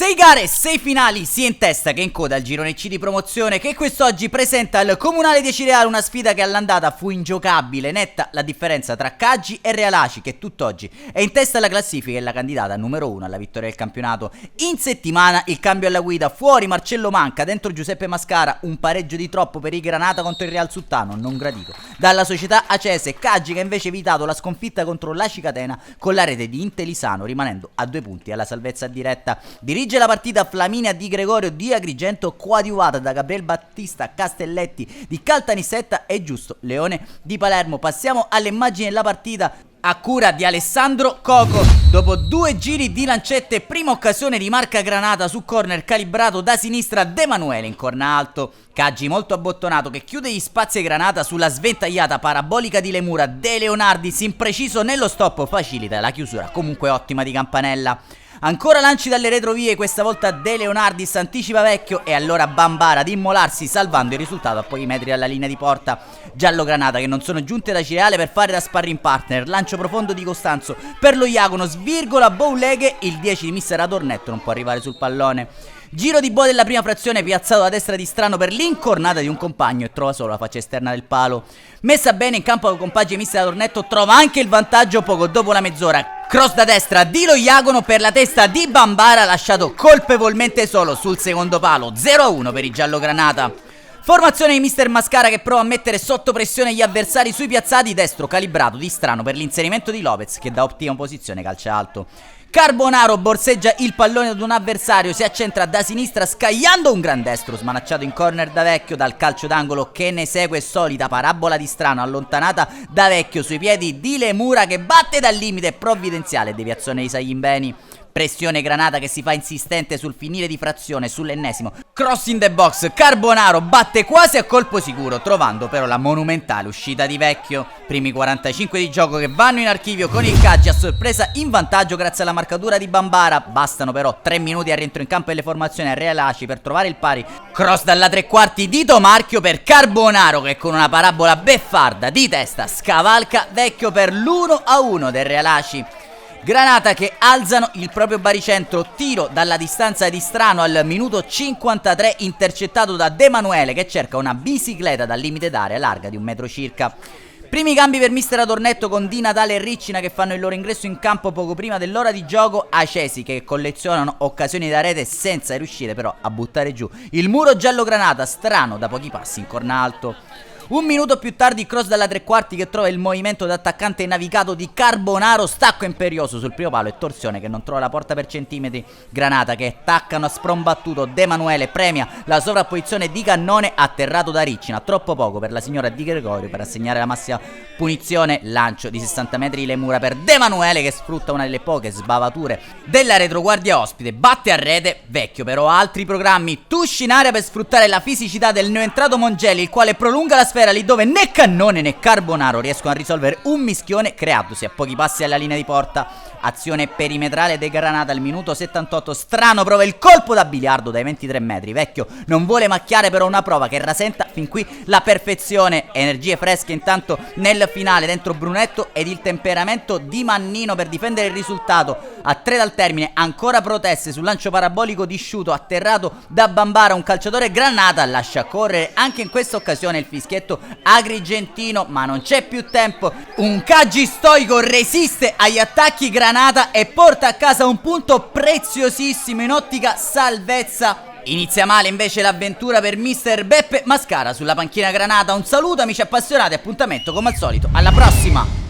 6 gare, 6 finali, sia in testa che in coda al girone C di promozione, che quest'oggi presenta al Comunale di Cireale una sfida che all'andata fu ingiocabile, netta la differenza tra Caggi e Realaci, che tutt'oggi è in testa alla classifica e la candidata numero 1 alla vittoria del campionato. In settimana il cambio alla guida, fuori Marcello Manca, dentro Giuseppe Mascara, un pareggio di troppo per i Granata contro il Real Suttano, non gradito dalla società acese. Caggi che invece ha evitato la sconfitta contro la Cicatena con la rete di Intelisano, rimanendo a 2 punti alla salvezza diretta. Dirige la partita Flaminia Di Gregorio di Agrigento, coadiuvata da Gabriel Battista Castelletti di Caltanissetta e Giusto Leone di Palermo. Passiamo alle immagini della partita a cura di Alessandro Coco. Dopo 2 giri di lancette, prima occasione di Marca Granata su corner calibrato da sinistra De Emanuele in corna alto. Caggi molto abbottonato che chiude gli spazi Granata sulla sventagliata parabolica di Lemura. De Leonardis impreciso nello stop facilita la chiusura comunque ottima di Campanella. Ancora lanci dalle retrovie, questa volta De Leonardis anticipa Vecchio e allora Bambara ad immolarsi salvando il risultato a pochi metri dalla linea di porta. Giallo Granata che non sono giunte da Cireale per fare da sparring partner. Lancio profondo di Costanzo per lo Iacono, svirgola Bouleghe, il 10 di mister Adornetto non può arrivare sul pallone. Giro di boa della prima frazione piazzato a destra di Strano per l'incornata di un compagno e trova solo la faccia esterna del palo. Messa bene in campo con compagni mister Adornetto, trova anche il vantaggio poco dopo la mezz'ora. Cross da destra di lo Iacono per la testa di Bambara, lasciato colpevolmente solo sul secondo palo. 0-1 per i giallogranata. Formazione di mister Mascara che prova a mettere sotto pressione gli avversari sui piazzati, destro calibrato di Strano per l'inserimento di Lopez che da ottima posizione calcia alto. Carbonaro borseggia il pallone ad un avversario, si accentra da sinistra scagliando un gran destro smanacciato in corner da Vecchio dal calcio d'angolo che ne segue solita parabola di Strano allontanata da Vecchio sui piedi di Lemura che batte dal limite provvidenziale, deviazione di Saglimbeni. Pressione Granata che si fa insistente sul finire di frazione sull'ennesimo cross in the box. Carbonaro batte quasi a colpo sicuro, trovando però la monumentale uscita di Vecchio. Primi 45 di gioco che vanno in archivio con il Caggi a sorpresa in vantaggio grazie alla marcatura di Bambara. Bastano però 3 minuti al rientro in campo delle formazioni a Realaci per trovare il pari. Cross dalla tre quarti di Tomarchio per Carbonaro che con una parabola beffarda di testa scavalca Vecchio per l'1-1 del Realaci. Granata che alzano il proprio baricentro, tiro dalla distanza di Strano al minuto 53 intercettato da De Emanuele che cerca una bicicletta dal limite d'area larga di 1 metro circa. Primi cambi per mister Adornetto con Di Natale e Riccina che fanno il loro ingresso in campo poco prima dell'ora di gioco. Acesi che collezionano occasioni da rete senza riuscire però a buttare giù il muro giallo-granata. Strano da pochi passi in corna alto. 1 minuto più tardi cross dalla tre quarti che trova il movimento d'attaccante navigato di Carbonaro, stacco imperioso sul primo palo e torsione che non trova la porta per centimetri. Granata che attaccano a sprombattuto. De Emanuele premia la sovrapposizione di Cannone atterrato da Riccina, troppo poco per la signora Di Gregorio per assegnare la massima punizione. Lancio di 60 metri di Lemura per De Emanuele che sfrutta una delle poche sbavature della retroguardia ospite, batte a rete. Vecchio però ha altri programmi, tush in area per sfruttare la fisicità del neoentrato Mongeli, il quale prolunga la sfera lì dove né Cannone né Carbonaro riescono a risolvere un mischione creatosi a pochi passi alla linea di porta. Azione perimetrale dei Granata al minuto 78. Strano prova il colpo da biliardo dai 23 metri. Vecchio non vuole macchiare però una prova che rasenta fin qui la perfezione. Energie fresche intanto nel finale dentro Brunetto ed il temperamento di Mannino per difendere il risultato. A 3 dal termine ancora proteste sul lancio parabolico di Sciuto atterrato da Bambara. Un calciatore Granata lascia correre anche in questa occasione il fischietto agrigentino, ma non c'è più tempo. Un Caggi stoico resiste agli attacchi Granata e porta a casa un punto preziosissimo in ottica salvezza. Inizia male invece l'avventura per mister Beppe Mascara sulla panchina Granata. Un saluto amici appassionati, appuntamento come al solito alla prossima.